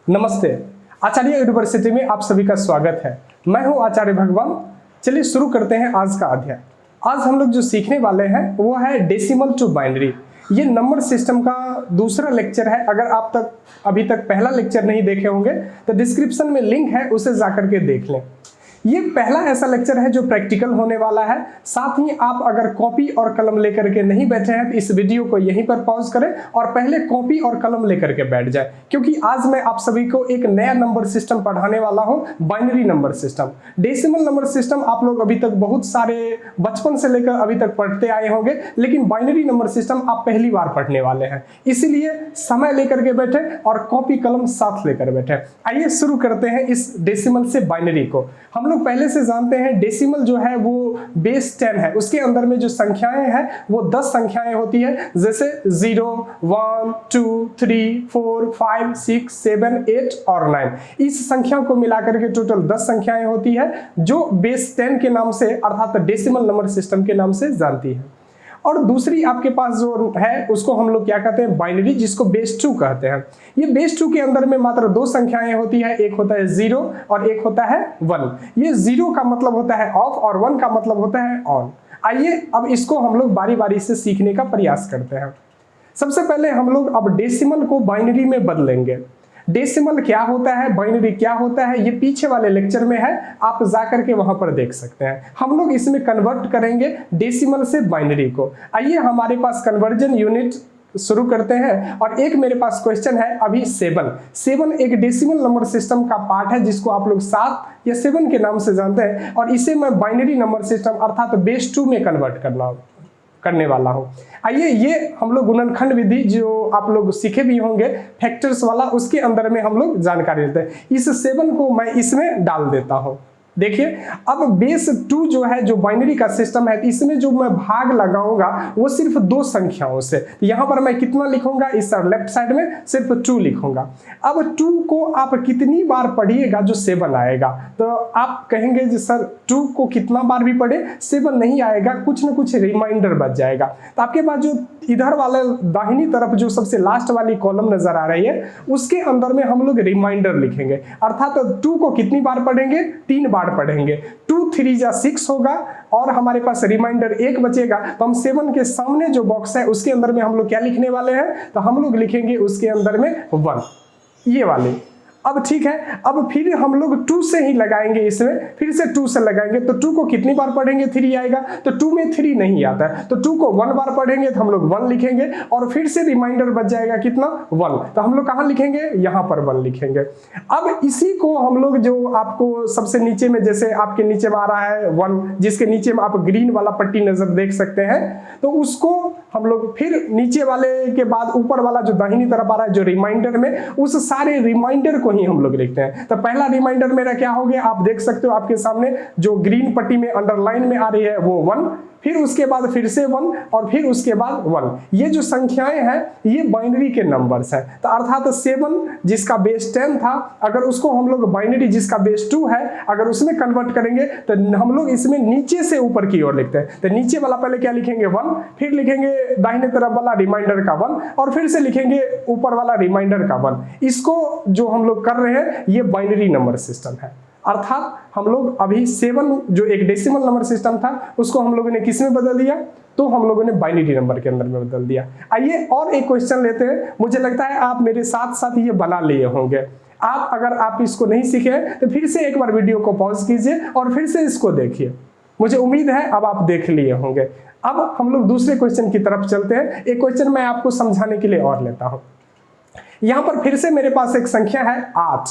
नमस्ते। आचार्य यूनिवर्सिटी में आप सभी का स्वागत है। मैं हूं आचार्य भगवान। चलिए शुरू करते हैं आज का अध्याय। आज हम लोग जो सीखने वाले हैं वो है डेसिमल टू बाइनरी। ये नंबर सिस्टम का दूसरा लेक्चर है। अगर आप अभी तक पहला लेक्चर नहीं देखे होंगे तो डिस्क्रिप्शन में लिंक है, उसे जाकर के देख लें। ये पहला ऐसा लेक्चर है जो प्रैक्टिकल होने वाला है। साथ ही आप अगर कॉपी और कलम लेकर के नहीं बैठे हैं तो इस वीडियो को यहीं पर पॉज करें और पहले कॉपी और कलम लेकर के बैठ जाए, क्योंकि आज मैं आप सभी को एक नया नंबर सिस्टम पढ़ाने वाला हूं, binary number system. Decimal number system आप लोग अभी तक बहुत सारे बचपन से लेकर अभी तक पढ़ते आए होंगे, लेकिन बाइनरी नंबर सिस्टम आप पहली बार पढ़ने वाले हैं। इसीलिए समय लेकर के बैठे और कॉपी कलम साथ लेकर बैठे। आइए शुरू करते हैं इस डेसिमल से बाइनरी को। हम लोग पहले से जानते हैं डेसिमल जो है वो बेस 10 है। उसके अंदर में जो संख्याएं हैं वो 10 संख्याएं होती है, जैसे 0, 1, 2, 3, 4, 5, 6, 7, 8 और 9। इस संख्या को मिलाकर के टोटल 10 संख्याएं होती है जो बेस 10 के नाम से अर्थात डेसिमल नंबर सिस्टम के नाम से जानती है। और दूसरी आपके पास जो है उसको हम लोग क्या कहते हैं, बाइनरी, जिसको बेस 2 कहते हैं। ये बेस 2 के अंदर में मात्र 2 संख्याएं होती है, एक होता है 0 और एक होता है 1। ये 0 का मतलब होता है ऑफ और 1 का मतलब होता है ऑन। आइए अब इसको हम लोग बारी बारी से सीखने का प्रयास करते हैं। सबसे पहले हम लोग अब डेसिमल को बाइनरी में बदलेंगे। डेसिमल क्या होता है, बाइनरी क्या होता है, ये पीछे वाले लेक्चर में है, आप जाकर के वहां पर देख सकते हैं। हम लोग इसमें कन्वर्ट करेंगे डेसिमल से बाइनरी को। आइए हमारे पास कन्वर्जन यूनिट शुरू करते हैं। और एक मेरे पास क्वेश्चन है अभी 7 एक डेसिमल नंबर सिस्टम का पार्ट है, जिसको आप लोग 7 या 7 के नाम से जानते हैं, और इसे मैं बाइनरी नंबर सिस्टम अर्थात बेस 2 में कन्वर्ट करने वाला हूं। आइए ये हम लोग गुणनखंड विधि जो आप लोग सीखे भी होंगे फैक्टर्स वाला, उसके अंदर में हम लोग जानकारी लेते हैं। इस 7 को मैं इसमें डाल देता हूं। देखिए अब बेस 2 जो है, जो बाइनरी का सिस्टम है, इसमें जो मैं भाग लगाऊंगा वो सिर्फ 2 संख्याओं से। यहां पर मैं कितना लिखूंगा, इस लेफ्ट साइड में सिर्फ 2 लिखूंगा। अब 2 को आप कितनी बार पढ़िएगा जो 7 आएगा, तो आप कहेंगे जी सर 2 को कितना बार भी पढ़े 7 नहीं आएगा, कुछ ना कुछ रिमाइंडर बच जाएगा। तो आपके पास जो इधर वाले दाहिनी तरफ जो सबसे लास्ट वाली कॉलम नजर आ रही है, उसके अंदर में हम लोग रिमाइंडर लिखेंगे। अर्थात 2 को कितनी बार पढ़ेंगे, 3 बार पढ़ेंगे। 2 3 जा 6 होगा और हमारे पास रिमाइंडर 1 बचेगा। तो हम 7 के सामने जो बॉक्स है उसके अंदर में हम लोग क्या लिखने वाले हैं, तो हम लोग लिखेंगे उसके अंदर में 1, ये वाले। अब ठीक है, अब फिर हम लोग 2 से ही लगाएंगे, इसमें फिर से 2 से लगाएंगे। तो 2 को कितनी बार पढ़ेंगे, 3 आएगा। तो 2 में 3 नहीं आता है, तो 2 को 1 बार पढ़ेंगे तो हम लोग 1 लिखेंगे और फिर से रिमाइंडर बच जाएगा कितना, 1। तो हम लोग कहां लिखेंगे, यहां पर 1 लिखेंगे। अब इसी को हम लोग जो आपको सबसे नीचे में, जैसे आपके नीचे में आ रहा है 1, जिसके नीचे में आप ग्रीन वाला पट्टी नजर देख सकते हैं, तो उसको हम लोग फिर नीचे वाले के बाद ऊपर वाला जो दाहिनी तरफ आ रहा है जो रिमाइंडर में, उस सारे रिमाइंडर को ही हम लोग लिखते हैं। तो पहला रिमाइंडर मेरा क्या हो गया, आप देख सकते हो आपके सामने जो ग्रीन पट्टी में अंडरलाइन में आ रही है वो 1, फिर उसके बाद फिर से 1 और फिर उसके बाद 1। ये जो संख्याएं हैं ये बाइनरी के नंबर्स हैं। तो अर्थात 7 जिसका बेस 10 था, अगर उसको हम लोग बाइनरी जिसका बेस 2 है अगर उसमें कन्वर्ट करेंगे तो हम लोग इसमें नीचे से ऊपर की ओर लिखते हैं। तो नीचे वाला पहले क्या लिखेंगे, 1, फिर लिखेंगे दाहिने तरफ वाला रिमाइंडर का 1 और फिर से लिखेंगे ऊपर वाला रिमाइंडर का 1। इसको जो हम लोग कर रहे हैं ये बाइनरी नंबर सिस्टम है। अर्थात हम लोग अभी 7 जो एक डेसिमल नंबर सिस्टम था उसको हम लोगों ने किस में बदल दिया, तो हम लोगों ने बाइनरी नंबर के अंदर में बदल दिया। आइए और एक क्वेश्चन लेते हैं। मुझे लगता है आप मेरे साथ साथ ये बना लिए होंगे। आप अगर आप इसको नहीं सीखे तो फिर से एक बार वीडियो को पॉज कीजिए और फिर से इसको देखिए। मुझे उम्मीद है अब आप देख लिए होंगे। अब हम लोग दूसरे क्वेश्चन की तरफ चलते हैं। एक क्वेश्चन मैं आपको समझाने के लिए और लेता हूं। यहां पर फिर से मेरे पास एक संख्या है 8।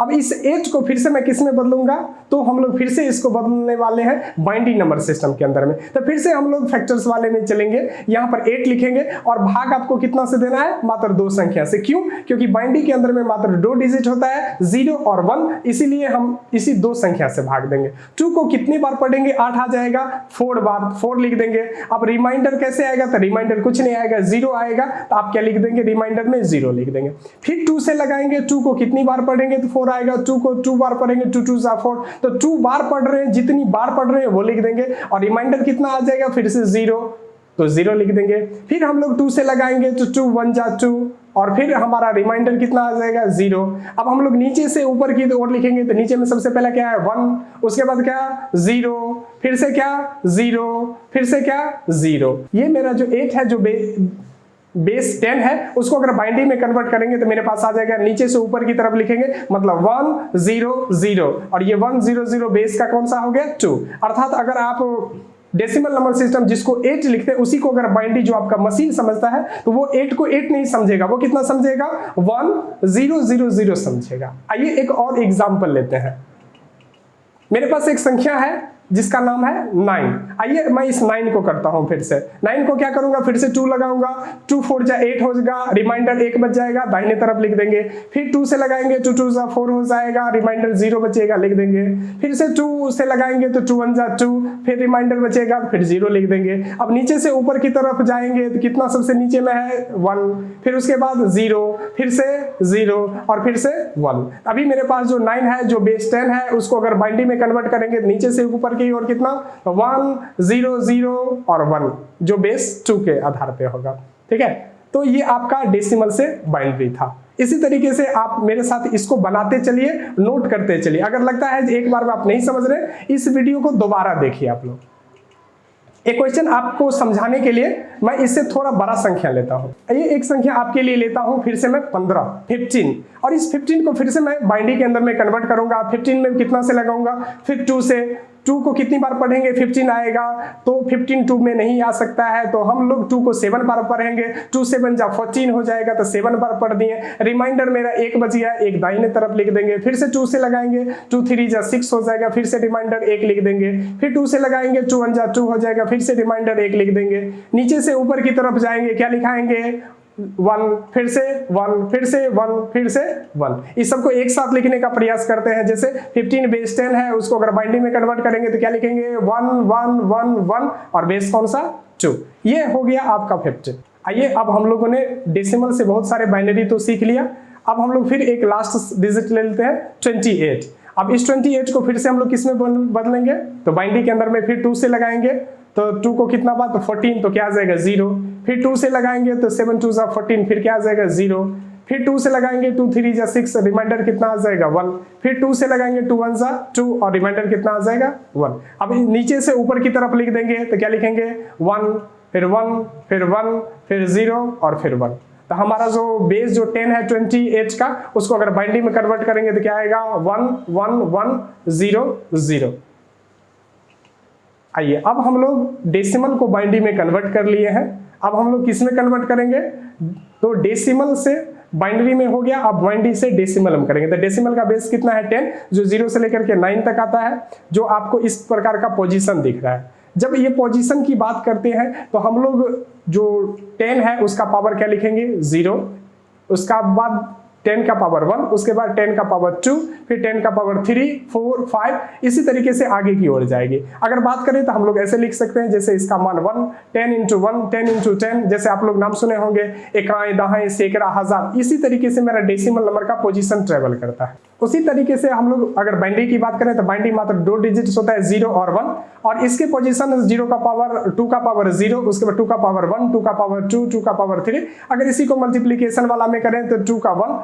अब इस 8 को फिर से मैं किस में बदलूंगा, तो हम लोग फिर से इसको बदलने वाले हैं बाइनरी नंबर सिस्टम के अंदर में। तो फिर से हम लोग फैक्टर्स वाले में चलेंगे, यहां पर 8 लिखेंगे और भाग आपको कितना से देना है, मात्र 2 संख्या से। क्यों, क्योंकि बाइनरी के अंदर में मात्र 2 डिजिट होता है, 0 और 1, इसीलिए हम इसी 2 संख्या से भाग देंगे। 2 को कितनी बार पढ़ेंगे, 8 आ जाएगा, 4 बार 4 लिख देंगे। अब रिमाइंडर कैसे आएगा, तो रिमाइंडर कुछ नहीं आएगा, 0 आएगा। तो आप क्या लिख देंगे, रिमाइंडर में 0 लिख देंगे। फिर 2 से लगाएंगे, 2 को कितनी बार पढ़ेंगे, तो 4 आएगा। 2 को 2 बार पढ़ेंगे, 2 2 जा 4, तो 2 बार पढ़ रहे हैं, जितनी बार पढ़ रहे हैं वो लिख देंगे और रिमाइंडर कितना आ जाएगा, फिर से 0, तो 0 लिख देंगे। फिर हम लोग 2 से लगाएंगे तो 2 1 जा 2 और फिर हमारा रिमाइंडर कितना आ जाएगा 0। अब हम लोग नीचे से ऊपर की ओर लिखेंगे तो नीचे में सबसे पहले क्या है 1, उसके बाद क्या 0, फिर से क्या 0, फिर से क्या 0। ये मेरा जो 8 है जो बेस 10 है उसको अगर बाइनरी में कन्वर्ट करेंगे तो मेरे पास आ जाएगा, नीचे से ऊपर की तरफ लिखेंगे मतलब 1 0 0 और ये 1 0 0 बेस का कौन सा हो गया 2। अर्थात अगर आप डेसिमल नंबर सिस्टम जिसको 8 लिखते हैं उसी को अगर बाइनरी जो आपका मशीन समझता है तो वो 8 को 8 नहीं समझेगा, वो कितना समझेगा 1 0 0 0 समझेगा। आइए एक और एग्जांपल लेते हैं। मेरे पास एक संख्या है जिसका नाम है 9। आइए मैं इस 9 को करता हूं फिर से। 9 को क्या करूंगा, फिर से 2 लगाऊंगा, 2 4 जा 8 हो जाएगा, रिमाइंडर 1 बच जाएगा, दाहिने तरफ लिख देंगे। फिर 2 से लगाएंगे, 2 2 जा 4 हो जाएगा, रिमाइंडर 0 बचेगा, लिख देंगे। फिर से 2 से लगाएंगे तो 2 1 जा 2, फिर रिमाइंडर बचेगा, फिर 0 लिख देंगे। अब नीचे से ऊपर की तरफ जाएंगे तो कितना सबसे नीचे में है 1, फिर उसके बाद 0, फिर से 0 और फिर से 1। अभी मेरे पास जो 9 है जो बेस 10 है उसको अगर बाइनरी में कन्वर्ट करेंगे नीचे से ऊपर की और कितना 1 0 0 और 1 जो बेस 2 के आधार पे होगा। ठीक है, तो ये आपका डेसिमल से बाइनरी था। इसी तरीके से आप मेरे साथ इसको बनाते चलिए, नोट करते चलिए। अगर लगता है एक बार में आप नहीं समझ रहे इस वीडियो को दोबारा देखिए आप लोग। एक क्वेश्चन आपको समझाने के लिए मैं इससे थोड़ा बड़ा संख्या लेता हूं। ये एक संख्या आपके लिए लेता हूं, फिर से मैं 15 और इस 15 को फिर से मैं बाइनरी के अंदर में कन्वर्ट करूंगा। 15 में कितना से लगाऊंगा, फिर 2 से। 2 को कितनी बार पढ़ेंगे 15 आएगा, तो 15 2 में नहीं आ सकता है तो हम लोग 2 को 7 बार पढ़ेंगे। 2 7 जा 14 हो जाएगा तो 7 बार पढ़ दिए। रिमाइंडर मेरा 1 बच गया, 1 दाहिने तरफ लिख देंगे। फिर से 2 से लगाएंगे, 2 3 जा 6 हो जाएगा, फिर से रिमाइंडर 1 लिख देंगे। फिर 2 से लगाएंगे, 2 1 जा 2 हो जाएगा, फिर से रिमाइंडर 1 लिख देंगे। नीचे से ऊपर की तरफ जाएंगे, क्या लिखाएंगे 1, फिर से 1, फिर से 1, फिर से 1। इस सबको एक साथ लिखने का प्रयास करते हैं। जैसे 15 बेस 10 है उसको अगर बाइनरी में कन्वर्ट करेंगे तो क्या लिखेंगे 1 1 1 1 और बेस कौन सा 2। ये हो गया आपका 15। आइए अब हम लोगों ने डेसिमल से बहुत सारे बाइनरी तो सीख लिया। अब हम लोग फिर एक लास्ट डिजिट ले लेते हैं 28। अब इस 28 को फिर से हम लोग किस में बदलेंगे, तो बाइनरी के अंदर में फिर 2 से लगाएंगे तो 2 को कितना बार तो 14, तो क्या आ जाएगा 0। फिर 2 से लगाएंगे तो 7 2 जा 14, फिर क्या आ जाएगा 0। फिर 2 से लगाएंगे 2 3 जा 6, रिमाइंडर कितना आ जाएगा 1। फिर 2 से लगाएंगे 2 1 जा 2 और रिमाइंडर कितना आ जाएगा 1। अब नीचे से ऊपर की तरफ लिख देंगे तो क्या लिखेंगे 1, फिर 1, फिर 1, फिर 0 और फिर 1। तो हमारा जो बेस जो 10 है 28 का उसको अगर बाइनरी में कन्वर्ट करेंगे तो क्या आएगा 1 1 1 0 0। आइए अब हम लोग डेसिमल को बाइनरी में कन्वर्ट कर लिए हैं। अब हम लोग किस में कन्वर्ट करेंगे, तो डेसिमल से बाइनरी में हो गया, अब बाइनरी से डेसिमल हम करेंगे। तो डेसिमल का बेस कितना है 10, जो 0 से लेकर के 9 तक आता है, जो आपको इस प्रकार का पोजीशन दिख रहा है। जब ये पोजीशन की बात करते हैं तो हम लोग जो 10 है उसका पावर क्या लिखेंगे 0, उसका बाद 10 का पावर 1, उसके बाद 10 का पावर 2, फिर 10 का पावर 3 4 5, इसी तरीके से आगे की ओर जाएगी। अगर बात करें तो हम लोग ऐसे लिख सकते हैं जैसे इसका मान 1 10 into 1 10 into 10, जैसे आप लोग नाम सुने होंगे इकाई दहाई सैकड़ा हजार। इसी तरीके से मेरा डेसिमल नंबर का पोजीशन ट्रेवल करता है। उसी तरीके से हम लोग अगर बाइनरी की बात करें तो बाइनरी मात्र 2 डिजिट्स होता है 0 और 1, और इसके पोजीशन 0 का पावर 2 का पावर 0, उसके बाद 2 का पावर 1 2 का पावर 2 2 का पावर 3। अगर इसी को मल्टीप्लीकेशन वाला में करें तो 2 का 1,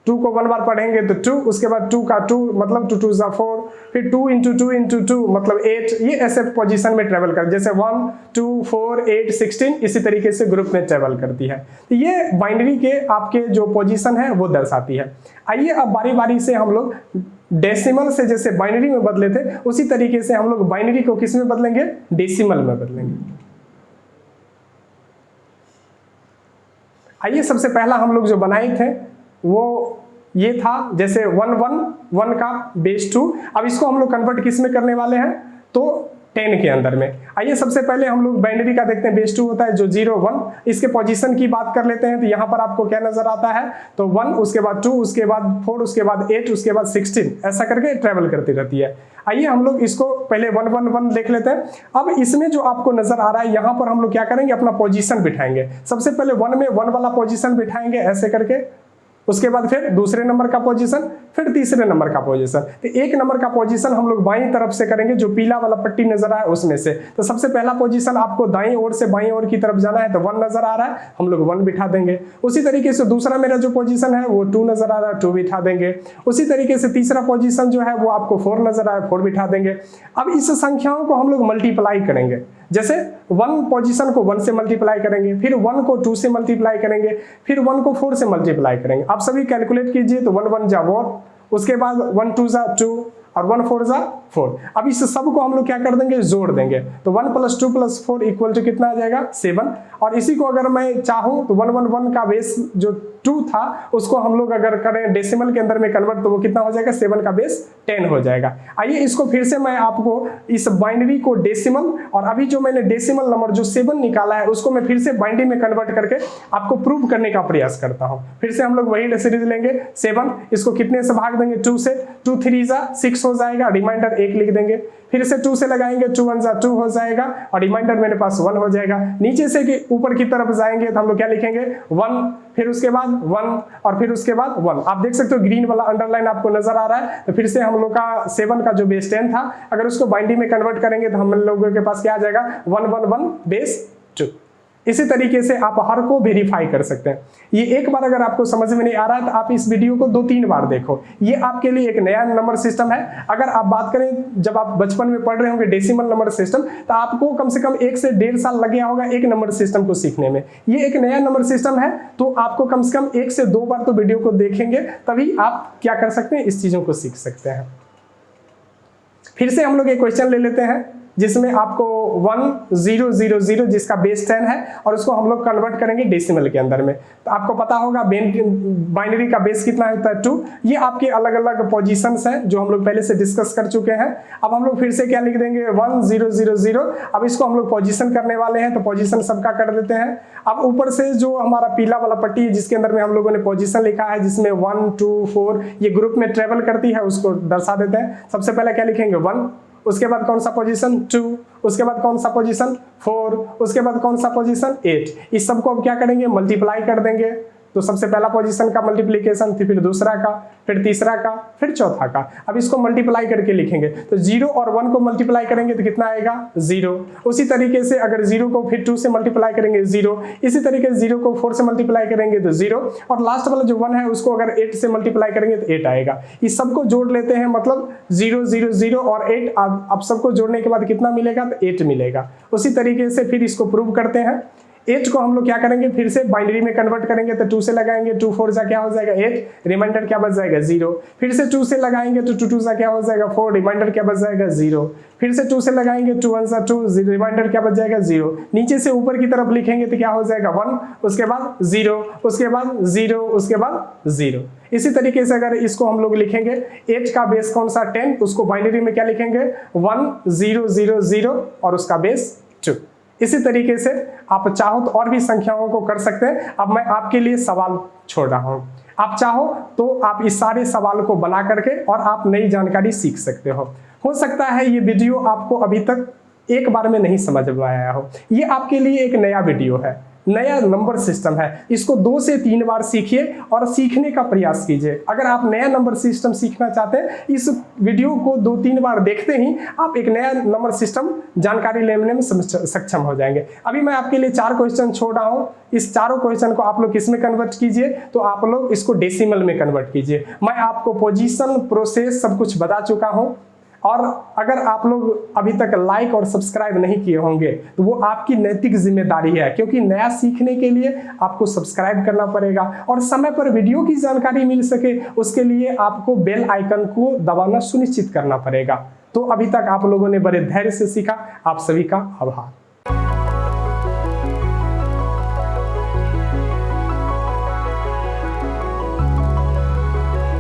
2 को 1 बार पढ़ेंगे तो 2, उसके बाद 2 का 2 मतलब 2 2 जा 4, फिर 2 into 2 into 2 मतलब 8। ये ऐसे पोजीशन में ट्रेवल कर, जैसे 1 2 4 8 16 इसी तरीके से ग्रुप में ट्रेवल करती है। तो ये बाइनरी के आपके जो पोजीशन है वो दर्शाती है। आइए अब बारी बारी से हम लोग डेसिमल से जैसे बाइनरी में बदले थे उसी तरीके से हम लोग बाइनरी को किस में बदलेंगे, डेसिमल में बदलेंगे। आइए सबसे पहला हम लोग जो बनाए थे वो ये था जैसे 1 1 1 का बेस 2। अब इसको हम लोग कन्वर्ट किस में करने वाले हैं, तो 10 के अंदर में। आइए सबसे पहले हम लोग बाइनरी का देखते हैं, बेस 2 होता है जो 0 1। इसके पोजीशन की बात कर लेते हैं तो यहाँ पर आपको क्या नजर आता है, तो 1 उसके बाद 2 उसके बाद 4 उसके बाद 8 उसके बाद 16, ऐसा करके ट्रेवल करती रहती है। आइए हम लोग इसको पहले 1 1 1 देख लेते हैं। अब इसमें जो आपको नजर आ रहा है यहाँ पर हम लोग क्या करेंगे, अपना पोजीशन बिठाएंगे। सबसे पहले 1 में 1 वाला पोजीशन बिठाएंगे ऐसे करके, उसके बाद फिर दूसरे नंबर का पोजीशन, फिर तीसरे नंबर का पोजीशन। तो एक नंबर का पोजीशन हम लोग बाईं तरफ से करेंगे, जो पीला वाला पट्टी नजर आए उसमें से। तो सबसे पहला पोजीशन आपको दाईं ओर से बाईं ओर की तरफ जाना है, तो 1 नजर आ रहा है, हम लोग 1 बिठा देंगे। उसी तरीके से दूसरा मेरा जो पोजीशन है वो 2 नजर आ रहा है, 2 बिठा देंगे। उसी तरीके से तीसरा पोजीशन जो है वो आपको 4 नजर आ रहा है, 4 बिठा देंगे। अब इस संख्याओं को हम लोग मल्टीप्लाई करेंगे, जैसे 1 पोजीशन को 1 से मल्टीप्लाई करेंगे, फिर 1 को 2 से मल्टीप्लाई करेंगे, फिर 1 को 4 से मल्टीप्लाई करेंगे। आप सभी कैलकुलेट कीजिए, तो 1 1 जा 1, उसके बाद 1 2 जा 2 और 1 4 जा 4। अब इस सब को हम लोग क्या कर देंगे, जोड़ देंगे। तो 1 + 2 + 4 इक्वल टू कितना आ जाएगा, 7। और इसी को अगर मैं चाहूं तो 1 1 1 का बेस जो 2 था उसको हम लोग अगर करें डेसिमल के अंदर में कन्वर्ट, तो वो कितना हो जाएगा, 7 का बेस 10 हो जाएगा। आइए इसको फिर से मैं आपको इस बाइनरी को डेसिमल, और अभी जो मैंने डेसिमल नंबर जो 7 निकाला है उसको मैं फिर से बाइनरी में कन्वर्ट करके आपको प्रूव करने का प्रयास करता हूं। फिर से हम लोग वही सीरीज लेंगे, 7, इसको कितने से भाग देंगे, 2 से, 2 3 जा 6 हो जाएगा, रिमाइंडर 1 लिख देंगे। फिर से 2 से लगाएंगे, 2 1 जा 2 हो जाएगा और रिमाइंडर मेरे पास 1 हो जाएगा। नीचे से कि ऊपर की तरफ जाएंगे तो हम लोग क्या लिखेंगे, 1, फिर उसके बाद 1 और फिर उसके बाद 1। आप देख सकते हो ग्रीन वाला अंडरलाइन आपको नजर आ रहा है। तो फिर से हम लोग का 7 का जो बेस 10 था, अगर उसको बाइनरी में कन्वर्ट करेंगे तो हम लोगों के पास क्या आ जाएगा, 1 1 1 बेस 2। इसी तरीके से आप हर को वेरीफाई कर सकते हैं। ये एक बार अगर आपको समझ में नहीं आ रहा है तो आप इस वीडियो को 2-3 बार देखो। ये आपके लिए एक नया नंबर सिस्टम है। अगर आप बात करें जब आप बचपन में पढ़ रहे होंगे डेसिमल नंबर सिस्टम, तो आपको कम से कम 1 से 1.5 साल लग गया होगा एक नंबर सिस्टम को सीखने में। ये एक नया नंबर सिस्टम है, तो आपको कम से कम 1 से 2 बार तो वीडियो को देखेंगे, तभी आप क्या कर सकते हैं, इस चीजों को सीख सकते हैं। फिर से हम लोग एक क्वेश्चन ले लेते हैं जिसमें आपको 1 0 0 0 जिसका बेस 10 है और उसको हम लोग कन्वर्ट करेंगे डेसिमल के अंदर में। तो आपको पता होगा बाइनरी का बेस कितना होता है, 2। ये आपके अलग अलग पोजीशंस हैं जो हम लोग पहले से डिस्कस कर चुके हैं। अब हम लोग फिर से क्या लिख देंगे, 1 0 0 0। अब इसको हम लोग पोजीशन करने वाले हैं, तो पोजीशन सबका कर देते हैं। अब ऊपर से जो हमारा पीला वाला पट्टी है जिसके अंदर में हम लोगों ने पोजीशन लिखा है, जिसमें 1 2 4 ये ग्रुप में ट्रेवल करती है, उसको दर्शा देते हैं। सबसे पहले क्या लिखेंगे, 1, उसके बाद कौन सा पोजीशन, 2, उसके बाद कौन सा पोजीशन, 4, उसके बाद कौन सा पोजीशन, 8। इस सबको अब क्या करेंगे, मल्टीप्लाई कर देंगे। तो सबसे पहला पोजीशन का मल्टीप्लिकेशन, फिर दूसरा का, फिर तीसरा का, फिर चौथा का। अब इसको मल्टीप्लाई करके लिखेंगे, तो 0 और 1 को मल्टीप्लाई करेंगे तो कितना आएगा, 0। उसी तरीके से अगर 0 को फिर 2 से मल्टीप्लाई करेंगे 0, इसी तरीके से 0 को 4 से मल्टीप्लाई करेंगे तो 0, और लास्ट वाला जो 1 है उसको अगर 8 से मल्टीप्लाई करेंगे तो 8 आएगा। इस सबको जोड़ लेते हैं, मतलब 0 0 0 और 8। अब सबको जोड़ने के बाद कितना मिलेगा, तो 8 मिलेगा। उसी तरीके से फिर इसको प्रूव करते हैं। 8 को हम लोग क्या करेंगे, फिर से बाइनरी में कन्वर्ट करेंगे, तो 2 से लगाएंगे, 2 4 जा क्या हो जाएगा, 8, रिमाइंडर क्या बच जाएगा, 0। फिर से 2 से लगाएंगे तो 2 2 जा क्या हो जाएगा, 4, रिमाइंडर क्या बच जाएगा, 0। फिर से 2 से लगाएंगे, 2 1 जा 2, रिमाइंडर क्या बच जाएगा, 0। नीचे से ऊपर की तरफ लिखेंगे तो क्या हो जाएगा, 1, उसके बाद 0, उसके बाद 0, उसके बाद 0। इसी तरीके से अगर इसको हम लोग लिखेंगे, 8 का बेस कौन सा, 10, उसको बाइनरी में क्या लिखेंगे, 1 0 0 0 और उसका बेस 2। इसी तरीके से आप चाहो तो और भी संख्याओं को कर सकते हैं। अब मैं आपके लिए सवाल छोड़ रहा हूं, आप चाहो तो आप इस सारे सवाल को बना करके और आप नई जानकारी सीख सकते हो सकता है ये वीडियो आपको अभी तक एक बार में नहीं समझ में आया हो। ये आपके लिए एक नया वीडियो है, नया नंबर सिस्टम है। इसको 2 से 3 बार सीखिए और सीखने का प्रयास कीजिए। अगर आप नया नंबर सिस्टम सीखना चाहते हैं, इस वीडियो को 2-3 बार देखते ही आप एक नया नंबर सिस्टम जानकारी लेने में सक्षम हो जाएंगे। अभी मैं आपके लिए 4 क्वेश्चन छोड़ रहा हूं। इस चारों क्वेश्चन को आप लोग किस में कन्वर्ट कीजिए, तो आप लोग इसको डेसिमल में कन्वर्ट कीजिए। मैं आपको पोजीशन, प्रोसेस सब कुछ बता चुका हूं। और अगर आप लोग अभी तक लाइक और सब्सक्राइब नहीं किए होंगे तो वो आपकी नैतिक जिम्मेदारी है, क्योंकि नया सीखने के लिए आपको सब्सक्राइब करना पड़ेगा और समय पर वीडियो की जानकारी मिल सके उसके लिए आपको बेल आइकन को दबाना सुनिश्चित करना पड़ेगा। तो अभी तक आप लोगों ने बड़े धैर्य से सीखा, आप सभी का आभार।